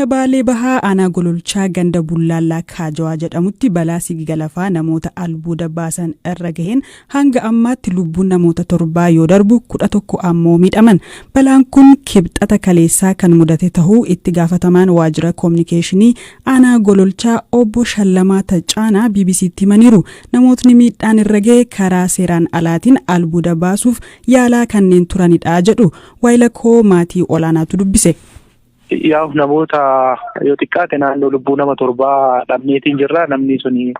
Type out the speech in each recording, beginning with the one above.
godina Baalee Bahaa aanaa Gololchaa ganda Bullaallaa Kaajawaa jedhamutti balaa sigiga lafaa namoota albuuda baasan irra gaheen hanga ammaatti lubbuun namoota 7 yoo darbu 11 ammoo miidhaman. Balaan kun kibxata kaleessaa kan mudate tahuu itti gaafatamaan waajjira kominikeeshinii aanaa Gololchaa obbo Shallamaa Tacaanaa BBC'tti himaniiru. Namootni miidhaan irra gahe karaa seeraan alaatiin albuuda baasuuf yaalaa kanneen turanidha jedhu. Waayilakoo maatii olaanaatu dubbise. Yaa namoota yoo xiqqaate naannoo lubbuu nama 7 dhabneetiin jirra. Namni suni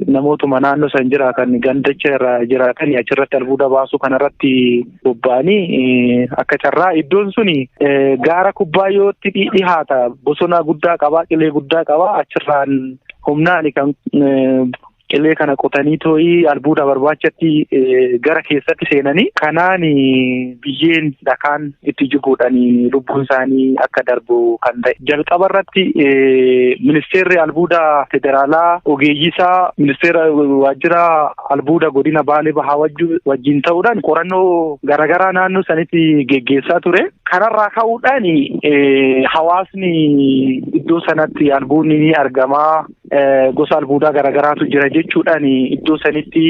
namootuma naannoo san jiraatan gandacha irra jiraatan achirratti albuuda baasuu kanarratti bobba'anii akka carraa iddoon suni gaara Kubbaayootti dhihaata. Bosona guddaa qaba, qilee guddaa qaba. Achirraan humnaan kan qilee kana qotanii too'ii albuuda barbaachatti gara keessatti seenanii kanaan biyyeen dhakaan itti jiguudhaan lubbuun isaanii akka darbu kan ta'e. Jalqaba irratti ministeerri albuuda federaalaa ogeeyyisaa ministeera waajjira albuuda godina Baalee Bahaa wajjin ta'uudhaan qorannoo garaagaraa naannoo sanitti geggeessaa ture. Kanarraa ka'uudhaan hawaasni iddoo sanatti albuudni ni argamaa, gosa albuudaa garaagaraatu jira jechuudhaan iddoo sanitti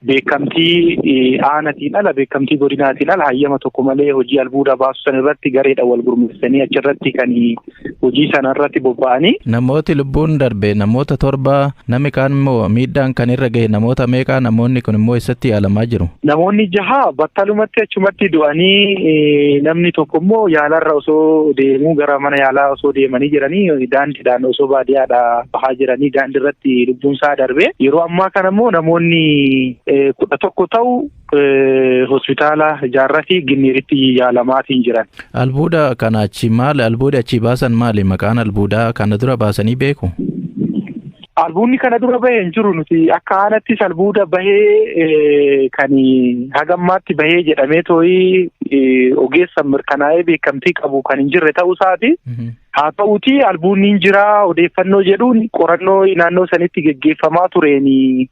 beekamtii aanaatiin ala beekamtii godinaatiin ala hayyama tokko malee hojii albuuda baasu san irratti gareedhaan wal gurmeessanii achirratti kan hojii sana irratti bobba'anii. Namooti lubbuun darbe namoota 7, namni kaan immoo miidhaan kan irra gahe namoota meeqa? Namoonni kun immoo eessatti yaalamaa jiru? Namoonni 6 battalumatti achumatti du'anii, namni tokko immoo yaalarra osoo deemuu gara mana yaalaa osoo deemanii jiranii daandiidhaan osoo baadiyyaadhaa bahaa jiranii daandii irratti lubbuun isaa darbe. Yeroo ammaa kana immoo namoonni 11 ta'u hospitaala Jaarraa fi Ginneeritti yaalamaatiin jiran. Albuuda kana achi maali? Albuuda achi baasan maali? Maqaan albuudaa kana dura baasanii beeku? Albuudni kana dura bahee hin jiru. Nuti akka aanattis albuuda bahee kan hagammaatti bahee jedhamee too'ii ogeessan mirkanaa'ee beekamtii qabu kan hin jirre ta'uu isaati. Haa ta'uutii albuudni hin jira odeeffannoo jedhuun qorannoo naannoo sanitti geggeeffamaa tureeni.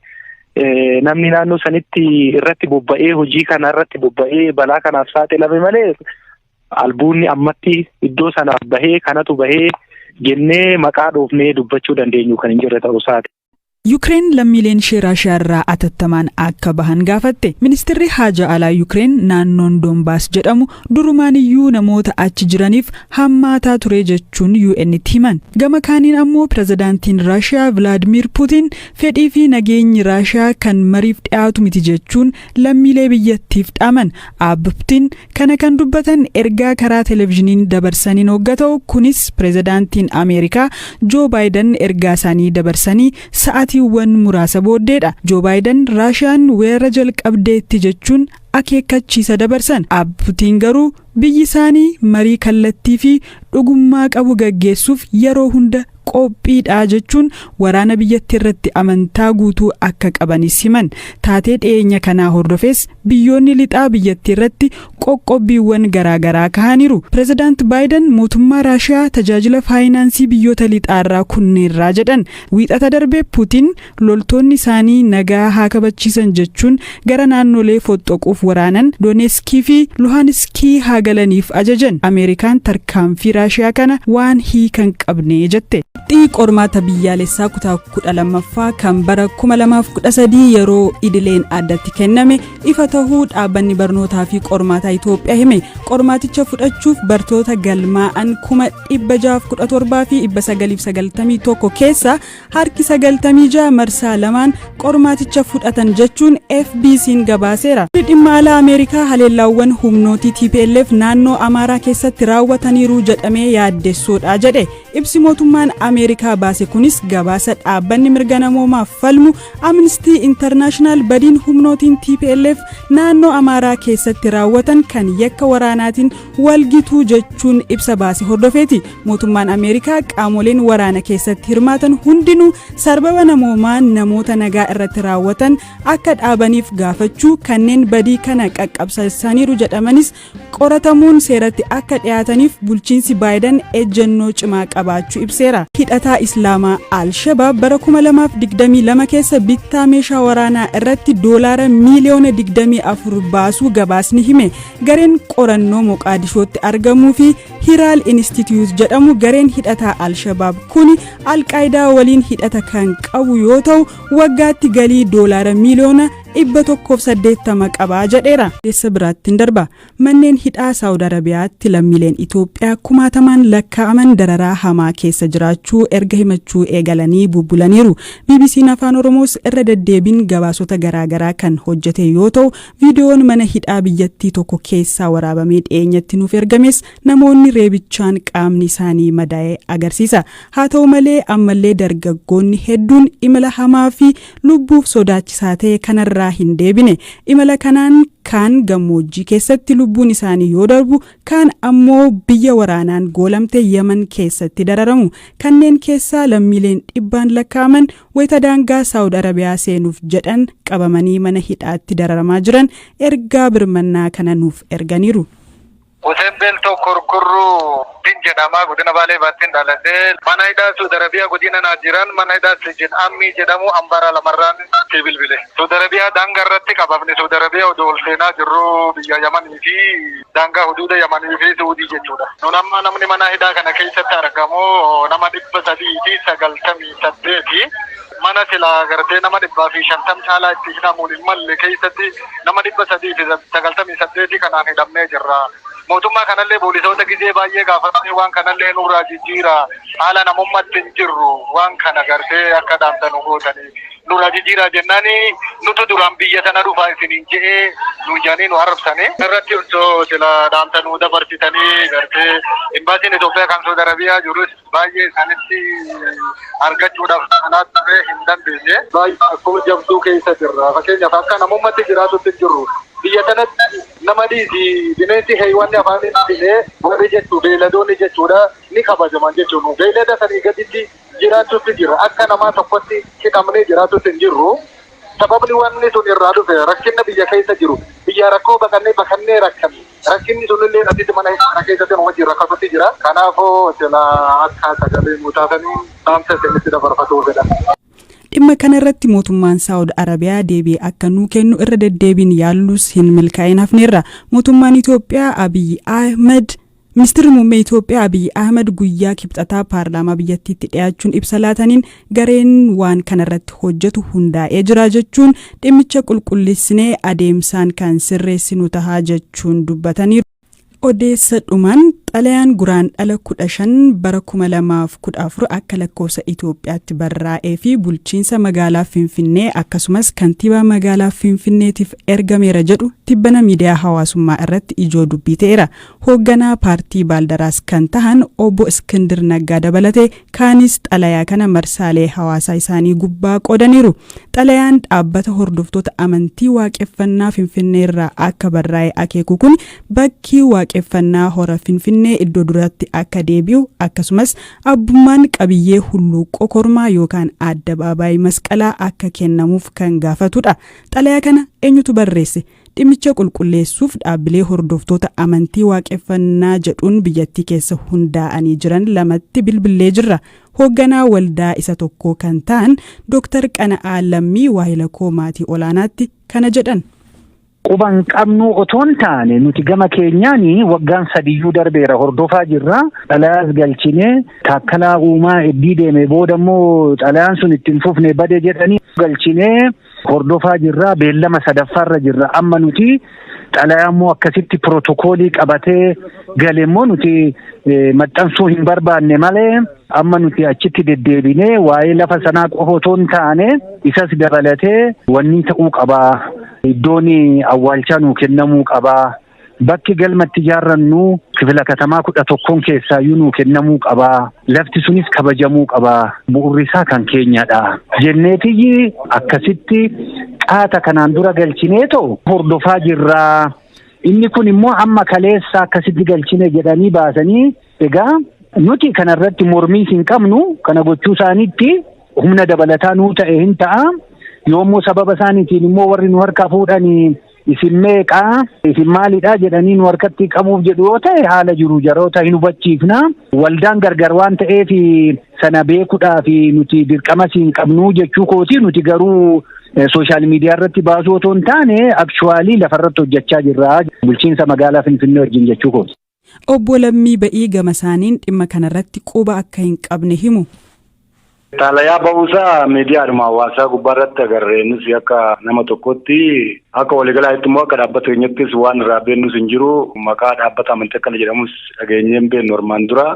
Namni naannoo sanitti irratti bobba'ee hojii kana irratti bobba'ee balaa kanaaf saaxilame malee albuudni ammatti iddoo sanaaf bahee kanatu bahee jennee maqaa dhoofnee dubbachuu dandeenyu kan hin jirre ta'uu isaati. Ukraine lammiileen ishee Raashiyaa irraa atattamaan akka bahan gaafatte. Ministeerri haajaa alaa Ukraine naannoon Donbaas jedhamu durumaan iyyuu namoota achi jiraniif hammaataa ture jechuun UN'tti himan. Gama kaaniin ammoo pirezidaantiin Raashiyaa Vladimir Putin fedhii fi nageenyi Raashiyaa kan mariif dhiyaatu miti jechuun lammiilee biyyattiif dhaaman. Putin kana kan dubbatan ergaa karaa televezyiiniin dabarsaniin hoggata'u. Kunis pirezidaantiin Ameerikaa Joo Baayiden ergaa isaanii dabarsanii sa'aatiiwwan muraasa booddeedha. Joo Baayiden Raashiyaan weerara jalqabdeetti jechuun akeekkachiisa dabarsan. Putin garuu biyyi isaanii marii kallattii fi dhugummaa qabu gaggeessuuf yeroo hunda qophiidha jechuun waraana biyyattii irratti amantaa guutuu akka qabanis himan. Taatee dhiyeenya kanaa hordofees biyyoonni lixaa biyyattii irratti qoqqobbiiwwan garaagaraa kahaniiru. Pirezidaant Baayiden mootummaa Raashiyaa tajaajila faayinaansii biyyoota lixaarraa kunneerraa jedhan. Wiixata darbee Putin loltoonni isaanii nagaa haa kabachiisan jechuun gara naannolee fottoquuf waraanan Dooneeskii fi Luhaanskii haa galaniif ajajan. Ameerikaan tarkaanfii Raashiyaa kana waan hiikan qabne jette. Qormaata biyyaalessaa kutaa 12ffaa kan bara 2013 yeroo idileen addatti kenname ifa tahuu dhaabbanni barnootaa fi qormaata Itoophiyaa hime. Qormaaticha fudhachuuf bartoota galmaa'an 617 fi 991 keessa harki 96 marsaa lamaan qormaaticha fudhatan jechuun FBC'n gabaaseera. Dhimma alaa Ameerikaa haleellaawwan humnootii TPLF naannoo Amaaraa keessatti raawwataniiru jedhamee yaaddessoodha jedhe. Ibsi mootummaan Ameerikaa baase kunis gabaasa dhaabbanni mirga namoomaaf falmu Amnesty International badiin humnootiin TPLF naannoo Amaaraa keessatti raawwatan kan yakka waraanaatiin walgituu jechuun ibsa baase hordofeeti. Mootummaan Ameerikaa qaamoleen waraana keessatti hirmaatan hundinuu sarbama namoomaa namoota nagaa irratti raawwatan akka dhaabaniif gaafachuu kanneen badii kana qaqqabsiisaniiru jedhamanis qoratamuun seeratti akka dhiyaataniif bulchiinsi Baayiden ejjennoo cimaa qabaachuu ibseera. hidhataa Islaamaa Al-Shabaab bara 2022 keessa bittaa meeshaa waraanaa irratti doolaara miiliyoona 24 baasuu gabaasni hime. Gareen qorannoo Moqaadishootti argamuu fi Hiraal Institute jedhamu gareen hidhataa Al-Shabaab kuni Al-Qaayidaa waliin hidhata kan qabu yoo ta'u waggaatti galii doolaara miiliyoona 180 qabaa jedheera. Deessa biraattiin darba manneen hidhaa Saawud Arabiyaatti lammiileen Itoophiyaa kumaatamaan lakkaa'aman dararaa hamaa keessa jiraachuu erga himachuu eegalanii bubbulaniiru. BBC'n Afaan Oromoos irra deddeebiin gabaasota garaagaraa kan hojjete yoo ta'u viidiyoon mana hidhaa biyyattii tokko keessaa waraabamee dhiyeenyatti nuuf ergames namoonni reebichaan qaamni isaanii madaa'ee agarsiisa. Haa ta'u malee ammallee dargaggoonni hedduun imala hamaa fi lubbuuf sodaachisaa ta'e kanarraa hin deebine. Imala kanaan kaan gammoojjii keessatti lubbuun isaanii yoo darbu kaan ammoo biyya waraanaan goolamte Yemen keessatti dararamu. Kanneen keessaa lammiileen dhibbaan lakkaa'aman wayita daangaa Saawud Arabiyaa seenuuf jedhan qabamanii mana hidhaatti dararamaa jiran ergaa birmannaa kana nuuf erganiiru. Hussein Belto Kurkurru jedhama godina Baalee Baattiin dhaladhee mana hidhaa Saawud Arabiyaa godina Naajiran mana hidhaa Sijin Ammii jedhamu Ambara lamarraan bilbile. Saawud Arabiyaa daangaa irratti qabamne Saawud Arabiyaa odoo ol seenaa jirru biyya Yamanii fi daangaa huduuda Yamanii fi Saawudii jechuudha. Nun amma namni mana hidhaa kana keessatti argamu nama 398 mana silaa gartee nama 150 caalaa itti hidhamuun hin malle keessatti nama 398 kanaan hidhamnee jirra. Mootummaa kanallee poolisoota gizee baay'ee gaafatanii waan kanallee nurraa jijjiira haala namummatti hin jirru waan kana gartee akka dhaamtanu gootanii nurraa jijjiiraa jennaani nutu duraan biyya sana dhufaa isiniin je'ee nu jaanii nu arrabsanii irratti osoo sila dhaamtanuu dabarsitanii gartee imbaasiin Itoophiyaa kan Saawud Arabiyaa jirus baay'ee isaanitti argachuudhaaf kanaa turre hin dandeenye baay'ee akkuma jabduu keessa jirra. Fakkeenyaaf akka namummatti jiraatutti hin jirru. Biyya kanatti nama dhiisi bineensi haywanni afaan illee warri jechuu beeyladoonni jechuudha ni kabajaman jechuudha. Beeylada sanii gaditti jiraachuutti jira. Akka namaa tokkotti hidhamnee jiraatutti hin jirru. Sababni wanni sun irraa dhufe rakkina biyya keessa jiru. Biyya rakkoo bakannee rakkanne. Rakkinni sunillee asitti mana hidhaa keessatti nu wajjin rakkatutti jira. Kanaafuu sila akka sagalee mutaasanii dhaamsa isinitti dabarfatuu fedha. Dhimma kanarratti mootummaan Saawud Arabiyaa deebii akka nuu kennu irra deddeebiin yaallus hin milkaa'in hafneerra. Mootummaan Itoophiyaa Abiy Ahmed Ministeerri muummee Itoophiyaa Abiy Ahmed guyyaa kibxataa paarlaamaa biyyattiitti dhiyaachuun ibsa laataniin gareen waan kanarratti hojjetu hundaa'ee jira jechuun dhimmicha qulqulleessinee adeemsaan kan sirreessinu tahaa jechuun dubbataniiru. Odeessa dhumaan xalayaan guraandhala 15 bara 2014 akka lakkoofsa Itoophiyaatti barraa'ee fi bulchiinsa magaalaa Finfinnee akkasumas kantiibaa magaalaa Finfinneetiif ergameera jedhu tibbana miidiyaa hawaasummaa irratti ijoo dubbii ta'eera. Hoogganaa paartii Baaldaraas kan tahan obbo Iskindir Naggaa dabalatee kaanis xalayaa kana marsaalee hawaasaa isaanii gubbaa qoodaniiru. Xalayaan dhaabbata hordoftoota amantii waaqeffannaa Finfinnee irraa akka barraa'e akeeku kun bakki waaqeffannaa hora Finfinnee iddoo duratti akka deebi'u akkasumas abbummaan qabiyyee hulluuqoo kormaa yookaan addabaabaayii masqalaa akka kennamuuf kan gaafatudha. Xalayaa kana eenyutu barreesse? Dhimmicha qulqulleessuuf dhaabbilee hordoftoota amantii waaqeffannaa jedhuun biyyattii keessa hundaa'anii jiran lamatti bilbilee jirra. Hoogganaa waldaa isa tokko kan ta'an Dr. Qana'aa Lammii Waahilakoo Maatii Olaanaatti kana jedhan. Quban qabnu otoon taane nuti gama keenyaanii waggaan 3 darbeera hordofaa jirra. Xalayaas galchine taakkalaa uumaa eddii deeme boodammoo xalayaan sun ittiin fufne bade jedhanii galchine hordofaa jirra. Beellama 3ffaarra jirra. Amma nuti xalayaammoo akkasitti pirootokoolii qabatee galemmoo nuti maxxansuu hin barbaanne malee amma nuti achitti deddeebinee waa'ee lafa sanaa qofa otoon taane isas dabalatee wanni ta'uu qabaa. Iddoon awwaalchaa nuu kennamuu qabaa. Bakki galmatti ijaarrannu kifila katamaa 11 keessaayyuu nuu kennamuu qabaa. Lafti sunis kabajamuu qabaa. Bu'urri isaa kan keenyadha. Jenneetiyyi akkasitti qaata kanaan dura galchineetoo hordofaa jirraa. Inni kun immoo amma kaleessa akkasitti galchine jedhanii baasanii egaa nuti kanarratti mormii hin qabnu. Kana gochuu isaaniitti humna dabalataa nuu ta'e hin ta'a. Yoommoo sababa isaaniitiin immoo warri nu harkaa fuudhanii isin meeqaa isin maalidha jedhanii nu harkatti qabuuf jedhu yoo ta'e haala jiru jaroota hin hubachiifna. Waldaan gargar waan ta'eef sana beekuudhaaf nuti dirqama siin qabnu jechuu kooti. Nuti garuu sooshaal miidiyaa irratti baasuu otoo hin taane akchuwaalii lafarratti hojjechaa jirra bulchiinsa magaalaa Finfinnee wajjin jechuu kooti. Obbo Lammii Ba'ii gama isaaniin dhimma kanarratti quba akka hin qabne himu. Xalayaa ba'uusaa miidiyaadhuma hawaasaa gubbaarratti agarreenus akka nama tokkotti akka waliigalaatti immoo akka dhaabbata keenyattis waan irraa beennus hin jiru. Maqaa dhaabbata amantii akkana jedhamus dhageenyee hin beeknu hormaan dura.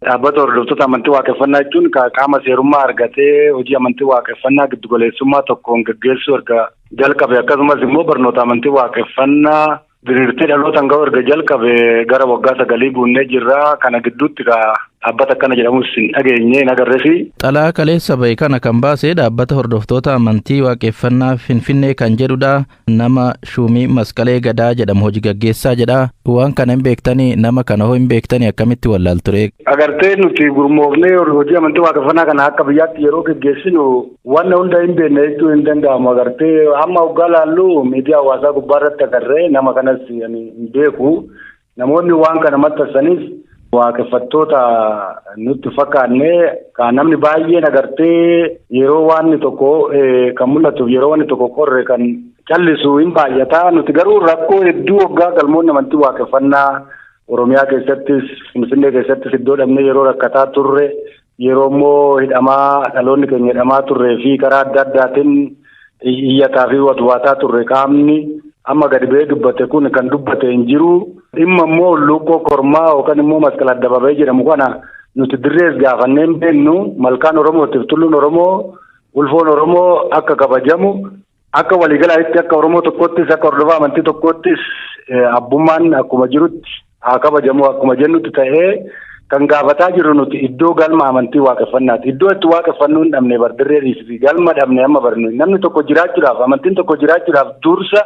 Dhaabbata hordoftoota amantii waaqeffannaa jechuun qaama seerummaa argatee hojii amantii waaqeffannaa giddugaleessummaa tokkoon gaggeessuu erga jalqabe akkasumas immoo barnoota amantii waaqeffannaa diriirtee dhalootaan ga'u erga jalqabe gara waggaa 9 guunnee jirra. Kana gidduutti dhaabbata akkana jedhamus hin dhageenye hin agarreesi. Xalayaa kaleessa bahe kana kan baase dhaabbata hordoftoota amantii waaqeffannaa Finfinnee kan jedhudha. Nama Shuumii Masqalee Gadaa jedhamu hojii gaggeessaa jedha. Waan kana hin beektanii nama kana hoo hin beektanii akkamitti wallaal ture? Agartee nuti gurmoofnee hojii amantii waaqeffannaa kana akka biyyaatti yeroo gaggeessinu waan hunda hin beekne jechuu hin danda'amu. Agartee hamma waggaa laallu miidiyaa hawaasaa gubbaarratti agarree nama kanas hin beeku. Namoonni waan kana maxxansanis waaqeffattoota nutti fakkaanne kan namni baay'een agartee yeroo waan tokko kan mul'atuuf yeroo waan tokko qorre kan callisu hin baay'ata. Nuti garuu rakkoo hedduu waggaa galmoonni amantii waaqeffannaa Oromiyaa keessattis Finfinnee keessattis iddoo dhabnee yeroo rakkataa turre yeroo immoo hidhamaa dhaloonni keenya hidhamaa turree fi karaa adda addaatiin iyyataa fi watwaataa turre qaamni amma gadi ba'ee dubbate kun kan dubbate hin jiru. Dhimma immoo lukkoo kormaa yookaan immoo masqala addababee jedhamu kana nuti dirrees gaafannee hin beeknu. Malkaan Oromootiif tulluun Oromoo ulfoon Oromoo akka kabajamu akka waliigalaatti akka Oromoo tokkottis akka hordofaa amantii tokkottis abbummaan akkuma jirutti haa kabajamu akkuma jennutti ta'ee kan gaafataa jiru nuti iddoo galma amantii waaqeffannaati. Iddoo itti waaqeffannuu hin dhabne bardirree galma dhabne amma barnu namni tokko jiraachuudhaaf amantiin tokko jiraachuudhaaf dursa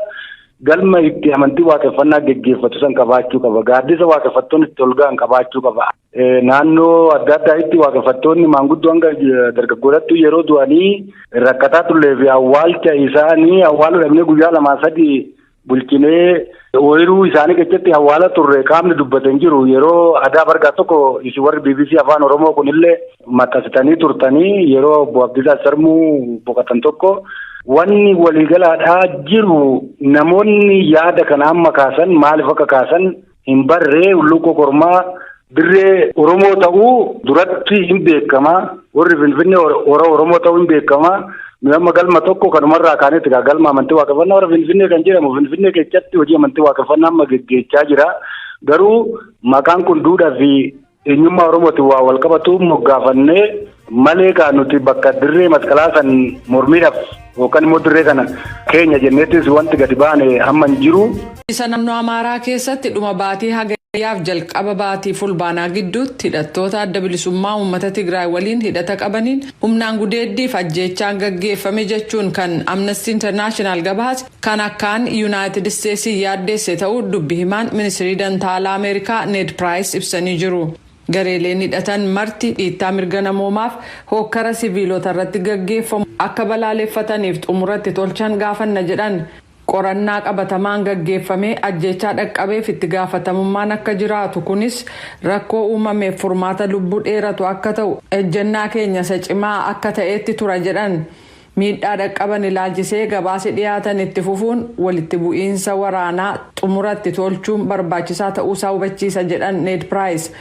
galma itti amantii waaqeffannaa geggeeffatu san qabaachuu qaba. Gaaddisa waaqeffattoonni itti ol ga'an qabaachuu qaba. Naannoo adda addaatti waaqeffattoonni maanguddoo hanga dargaggoodhattu yeroo du'anii rakkataa turlee fi awwaalcha isaanii awwaaluu dhabnee guyyaa 2-3 bulchinee ooyiruu isaanii keessatti awwaala turre qaamni dubbatan jiru. Yeroo aadaa bargaa tokko isin warri BBC Afaan Oromoo kunillee maxxansitanii turtanii yeroo obbo Abdiisaa Sarmuu boqotan tokko wanni waliigalaadhaa jiru namoonni yaada kana amma kaasan maaliif akka kaasan hin barree. Lukkoo kormaa dirree Oromoo ta'uu duratti hin beekama. Warri Finfinnee Oromoo ta'uu hin beekama. Amma galma tokko kanumarraa kaanetti galma amantii waaqeffannaa warra Finfinnee kan jedhamu Finfinnee keessatti hojii amantii waaqeffannaa amma geggeechaa jira. Garuu maqaan kun duudhaa fi eenyummaa Oromootiin waa wal qabatu moggaafannee malee kan nuti bakka dirree masqalaa san mormiidhaaf yookaan immoo dirree kana keenya jenneettis wanti gadi baane amma hin jiru. Isa naannoo Amaaraa keessatti dhuma baatii hagayyaaf jalqaba baatii fulbaanaa gidduutti hidhattoota adda bilisummaa uummata Tigraay waliin hidhata qabaniin humnaan gudeeddiif ajjeechaan gaggeeffame jechuun kan Amnesty International gabaase kan akkaan United States yaaddeesse ta'uu dubbi himaan ministirii dantaalaa Ameerikaa Ned Price ibsanii jiru. Gareeleen hidhatan marti dhiittaa mirga namoomaaf hokkara siviilota irratti gaggeeffamu akka balaaleffataniif xumuratti tolchan gaafanna jedhan. Qorannaa qabatamaan gaggeeffamee ajjeechaa dhaqqabeef itti gaafatamummaan akka jiraatu kunis rakkoo uumameef furmaata lubbuu dheeratu akka ta'u ejjennaa keenya isa cimaa akka ta'etti tura jedhan. Miidhaa dhaqqaban ilaalchisee gabaasa dhiyaatan itti fufuun walitti bu'iinsa waraanaa xumuratti tolchuun barbaachisaa ta'uusaa hubachiisa jedhan Ned Price.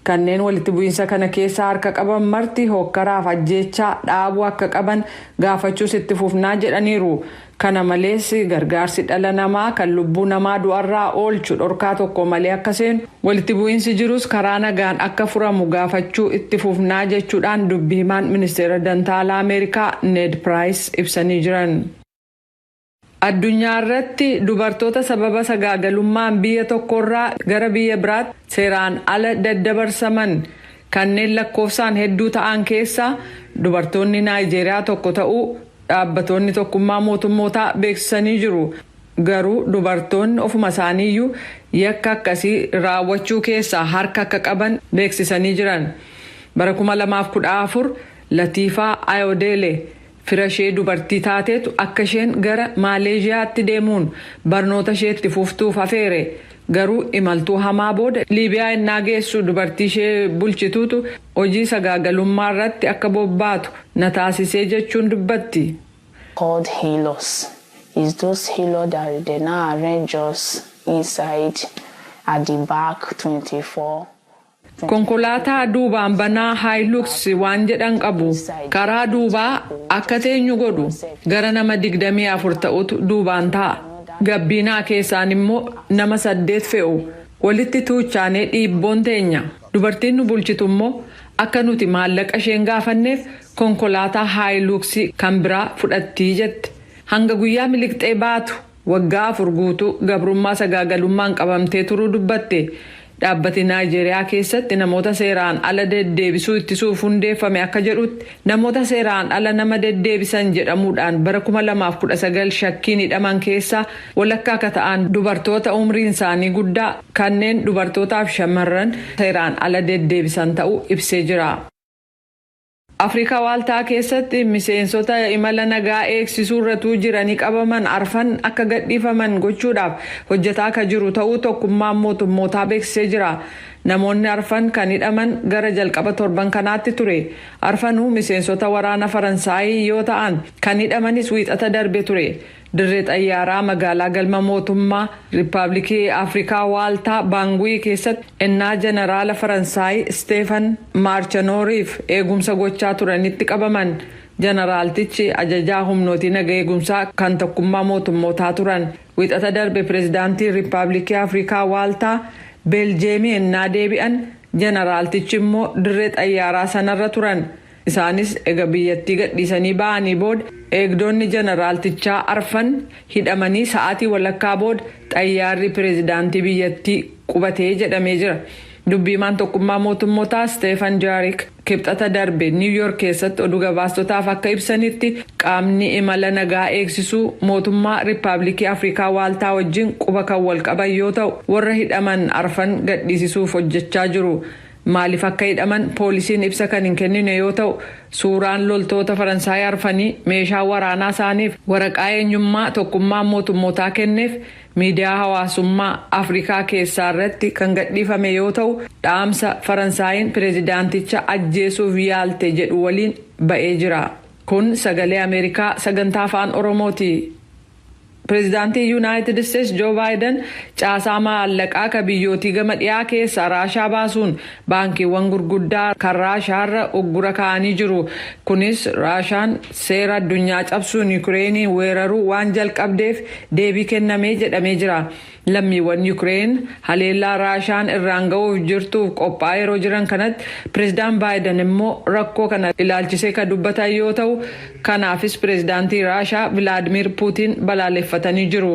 Kanneen walitti bu'iinsa kana keessa harka qaban marti hokkaraaf ajjeechaa dhaabuu akka qaban gaafachuus itti fufnaa jedhaniiru. Kana malees gargaarsi dhala namaa kan lubbuu namaa du'arraa oolchu dhorkaa tokko malee akka seenu walitti bu'iinsi jirus karaa nagaan akka furamu gaafachuu itti fufnaa jechuudhaan dubbi himaan ministeera dantaalaa Ameerikaa Ned Price ibsanii jiran. Addunyaa irratti dubartoota sababa sagaagalummaan biyya tokkorraa gara biyya biraatti seeraan ala daddabarsaman kanneen lakkoofsaan hedduu ta'an keessaa dubartoonni Naayijeeriyaa tokko ta'uu dhaabbattoonni tokkummaa mootummootaa beeksisanii jiru. Garuu dubartoonni ofuma isaaniiyyuu yakka akkasii raawwachuu keessaa harka akka qaban beeksisanii jiran. Bara 2014 Latiifaa Ayodele fira ishee dubartii taateetu akka isheen gara Maaleeshiyaatti deemuun barnoota isheetti fuftuuf afeere. Garuu imaltuu hamaa booda Liibiyaa innaa geessu dubartii ishee bulchituutu hojii sagaagalummaa irratti akka bobbaatu na taasisee jechuun dubbatti. Called Helos is those Helos that they now arrange us inside at the back 24. Konkolaataa duubaan banaa Hilux waan jedhan qabu. Karaa duubaa akka teenyu godhu gara nama 24 ta'utu duubaan ta'a. Gabbinaa keessaan immoo nama 8 fe'u. Walitti tuuchaanee dhiibboon teenya. Dubartiin nu bulchitu immoo akka nuti maallaqa isheen gaafanneef konkolaataa Hilux kan biraa fudhattii jette. Hanga guyyaa miliqxee baatu waggaa 4 guutuu gabrummaa sagaagalummaan qabamtee turuu dubbatte. Dhaabbati Naayijeeriyaa keessatti namoota seeraan ala deddeebisuu ittisuuf hundeeffame akka jedhutti namoota seeraan ala nama deddeebisan jedhamuudhaan bara 2019 shakkiin hidhaman keessaa walakkaa akka ta'an dubartoota umriin isaanii guddaa kanneen dubartootaaf shamarran seeraan ala deddeebisan ta'uu ibsee jira. Afrikaa waaltaa keessatti miseensota imala nagaa eegsisuu irratti jiranii qabaman arfan akka gadhiifaman gochuudhaaf hojjetaa akka jiru ta'uu tokkummaan mootummootaa beeksisee jira. Namoonni arfan kan hidhaman gara jalqaba torban kanaatti ture. Arfanuu miseensota waraana Faransaayii yoo ta'an kan hidhamanis wiixata darbe ture. Dirree xayyaaraa magaalaa galma mootummaa Riippaabilikii Afrikaa Waaltaa Baanguyi keessatti ennaa jeneraala Faransaayii Steefan Maarchanooriif eegumsa gochaa turanitti qabaman. Jeneraaltichi ajajaa humnooti nagaa eegumsaa kan tokkummaa mootummootaa turan. Wiixata darbe pireezidaantii Riippaabilikii Afrikaa Waaltaa Beeljeemii ennaa deebi'an jeneraaltichi immoo dirree xayyaaraa sanarra turan. Isaanis ega biyyattii gadhiisanii ba'anii booda eegdonni jeneraaltichaa arfan hidhamanii sa'aatii walakkaa booda xayyaarri pireezidaantii biyyattii qubatee jedhamee jira. Dubbiimaan tokkummaa mootummootaa Steefan Jaarik kibxata darbe Niw Yoork keessatti oduu gabaastotaaf akka ibsanitti qaamni imala nagaa eegsisuu mootummaa Riippaabilikii Afrikaa Waaltaa wajjin quba kan wal qaban yoo ta'u warra hidhaman arfan gadhiisisuuf hojjechaa jiru. Maaliif akka hidhaman poolisiin ibsa kan hin kennine yoo ta'u suuraan loltoota Faransaayii arfanii meeshaa waraanaa isaaniif waraqaa eenyummaa tokkummaan mootummootaa kenneef miidiyaa hawaasummaa Afrikaa keessaa irratti kan gadhiifame yoo ta'u dhaamsa Faransaayiin pireezidaanticha ajjeesuuf yaalte jedhu waliin ba'ee jira. Kun sagalee Ameerikaa sagantaa afaan Oromooti. Pireezidaantii Yuunaayitid Isteetsi Joo Baayiden caasaa maallaqaa ka biyyootii gama dhiyaa keessaa Raashaa baasuun baankiiwwan gurguddaa kan Raashaarra uggura kaa'anii jiru. Kunis Raashaan seera addunyaa cabsuun Yuukireenii weeraruu waan jalqabdeef deebii kennamee jedhamee jira. Lammiiwwan Yuukireen haleellaa Raashaan irraan ga'uuf jirtuuf qophaa'aa yeroo jiran kanatti pireezidaan Baayiden immoo rakkoo kana ilaalchisee kan dubbatan yoo ta'u kanaafis pireezidaantii Raashaa Vilaadimir Puutiin balaaleffatanii jiru.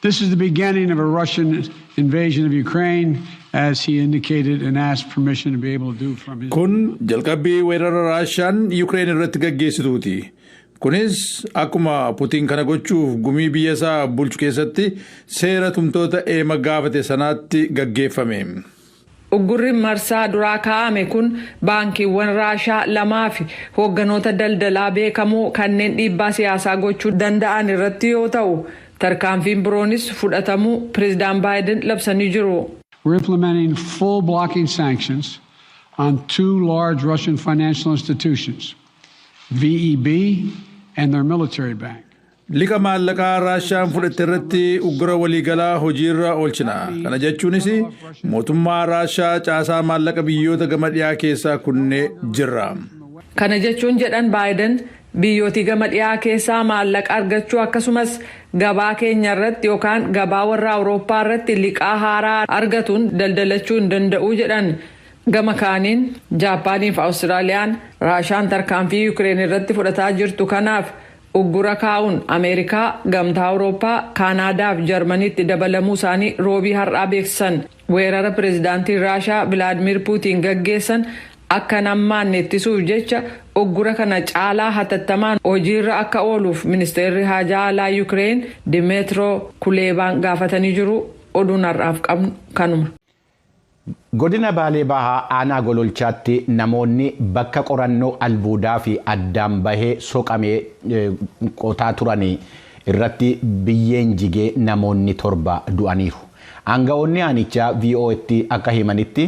This is the beginning of a Russian invasion of Ukraine, as he indicated and asked permission to be able to do from his. Kun jalqabbii weerara Raashaan Yuukireen irratti gaggeessituuti. Kunis akkuma Puutiin kana gochuuf gumii biyya isaa bulchu keessatti seera tumtoota eema gaafate sanaatti gaggeeffame. Uggurri marsaa duraa kaa'ame kun baankiiwwan Raashaa lamaa fi hoogganoota daldalaa beekamoo kanneen dhiibbaa siyaasaa gochuu danda'an irratti yoo ta'u tarkaanfiin biroonis fudhatamuu pireezidaan Baayiden labsanii jiru. We're implementing full blocking sanctions on 2 large Russian financial institutions, VEB and their military bank. Liqa maallaqaa Raashaan fudhatte irratti uggura waliigalaa hojiirra oolchina. Kana jechuunis mootummaa Raashaa caasaa maallaqa biyyoota gama dhiyaa keessaa kunne jirra. Kana jechuun jedhan Baayiden biyyooti gama dhiyaa keessaa maallaqa argachuu akkasumas gabaa keenya irratti yookaan gabaa warra Awurooppaa irratti liqaa haaraa argatuun daldalachuu hin danda'u jedhan. Gama kaaniin Jaappaanii fi Awustiraaliyaan Raashaan tarkaanfii Yuukireen irratti fudhataa jirtu kanaaf uggura kaa'uun Ameerikaa, Gamtaa Awurooppaa, Kaanaadaa fi Jarmaniitti dabalamuu isaanii roobii har'aa beeksisan. Weerara pireezidaantii Raashaa Vilaadimir Puutiin gaggeessan akka nammaan ittisuuf jecha uggura kana caalaa hatattamaan hojiirra akka ooluuf ministeerri haajaa alaa Yuukireen Dimeetiro Kuleebaan gaafatanii jiru. Oduun har'aaf qabnu kanuma. Godina Baalee Bahaa aanaa Gololchaatti namoonni bakka qorannoo albuudaa fi addaan bahee soqamee qotaa turanii irratti biyyeen jigee namoonni 7 du'aniiru. Aanga'oonni aanichaa VOA'tti akka himanitti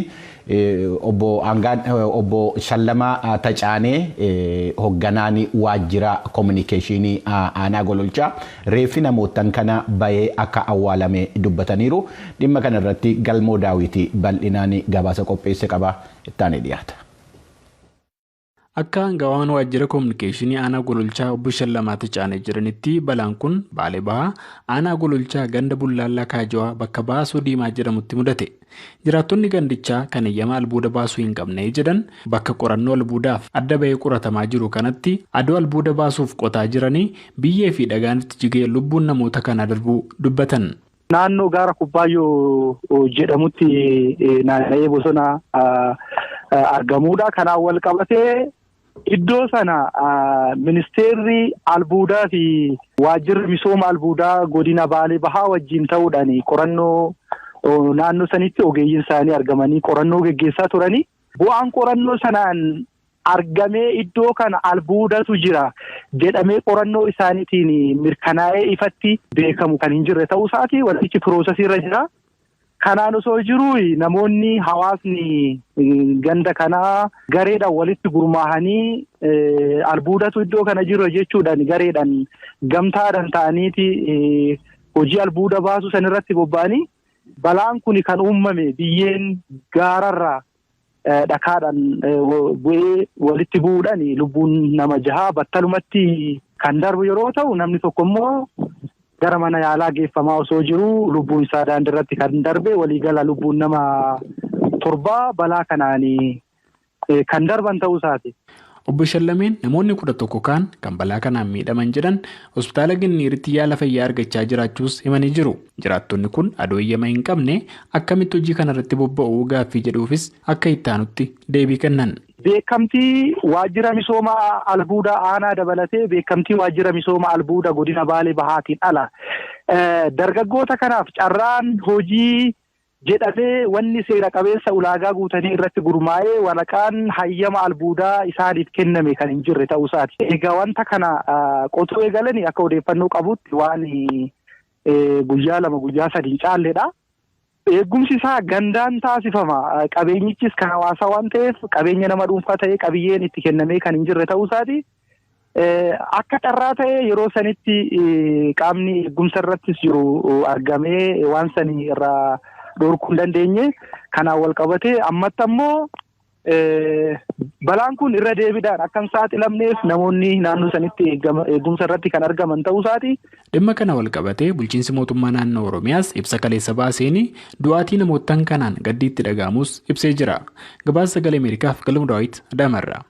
obbo Shallamaa Tacaanee hoogganaan waajjira kominikeeshinii aanaa Gololchaa reeffi namootan kana bahee akka awwaalame dubbataniiru. Dhimma kana irratti Galmoo Daawwitii bal'inaan gabaasa qopheesse qaba ittaanee dhiyaata. Akka aangawaan waajjira kominikeeshinii aanaa Gololchaa obbo Shallamaa Tacaanee jiranitti balaan kun Baalee Bahaa aanaa Gololchaa ganda Bullaallaa Kaajawaa bakka baasuu Diimaa jedhamutti mudate. Jiraattonni gandichaa kan eeyyama albuuda baasuu hin qabne jedhan bakka qorannoo albuudaaf adda bahee qoratamaa jiru kanatti adoo albuuda baasuuf qotaa jiranii biyyee fi dhagaanitti jigee lubbuun namoota kana darbuu dubbatan. Naannoo gaara Kubbaayyoo jedhamutti naanna'ee bosona argamuudha. Kanaan wal qabatee iddoo sana ministeerri albuudaa fi waajjirri misooma albuudaa godina Baalee Bahaa wajjin ta'uudhaan qorannoo naannoo sanitti ogeeyyiin isaanii argamanii qorannoo geggeessaa turanii bu'aan qorannoo sanaan argamee iddoo kana albuudatu jira jedhamee qorannoo isaaniitiin mirkanaa'ee ifatti beekamu kan hin jirre ta'uu isaati wantichi piroosesii irra jira. Kanaan osoo jiruu namoonni hawaasni ganda kanaa gareedhaan walitti gurmaahanii albuudatu iddoo kana jiru jechuudhaan gareedhaan gamtaadhaan ta'aniiti hojii albuuda baasuu san irratti bobba'anii balaan kun kan uumame biyyeen gaararraa dhakaadhaan bu'ee walitti bu'uudhaan lubbuun nama 6 battalumatti kan darbu yeroo ta'u namni tokko immoo gara mana yaalaa geeffamaa osoo jiru lubbuun isaa daandirratti kan darbe waliigala lubbuun nama 7 balaa kanaan kan darban ta'uu isaati. Obbo Shallameen namoonni 11 kan balaa kanaan miidhaman jedhan hospitaala Ginniiritti yaala fayyaa argachaa jiraachuus himanii jiru. Jiraattonni kun adoo eeyyama hin qabne akkamitti hojii kanarratti bobba'uu gaaffii jedhuufis akka ittaanutti deebii kennan. Beekamtii waajjira misooma albuudaa aanaa dabalatee beekamtii waajjira misooma albuudaa godina Baalee Bahaatiin ala dargaggoota kanaaf carraan hojii jedhamee wanni seera qabeessa ulaagaa guutanii irratti gurmaa'ee waraqaan hayyama albuudaa isaaniif kenname kan hin jirre ta'uu isaati. Egaa wanta kana qotuu eegalanii akka odeeffannoo qabutti waan guyyaa 2 guyyaa 3 caalleedha. Eegumsi isaa gandaan taasifama. Qabeenyichis kan hawaasaa waan ta'eef qabeenya nama dhuunfaa ta'ee qabiyyeen itti kennamee kan hin jirre ta'uu isaati. Akka carraa ta'ee yeroo sanitti qaamni eegumsa irrattis jiru argamee waan sanii irraa dhorkuu hin dandeenye. Kanaan wal qabatee ammatti ammoo balaan kun irra deebiidhaan akka hin saaxilamneef namoonni naannoo sanitti eegumsa irratti kan argaman ta'uu isaati. Dhimma kana wal qabatee bulchiinsi mootummaa naannoo Oromiyaas ibsa kaleessa baaseen du'aatii namootan kanaan gaddiitti dhaga'amus ibsee jira. Gabaasa Sagalee Ameerikaaf Galmoo Daawit Adaamarraa.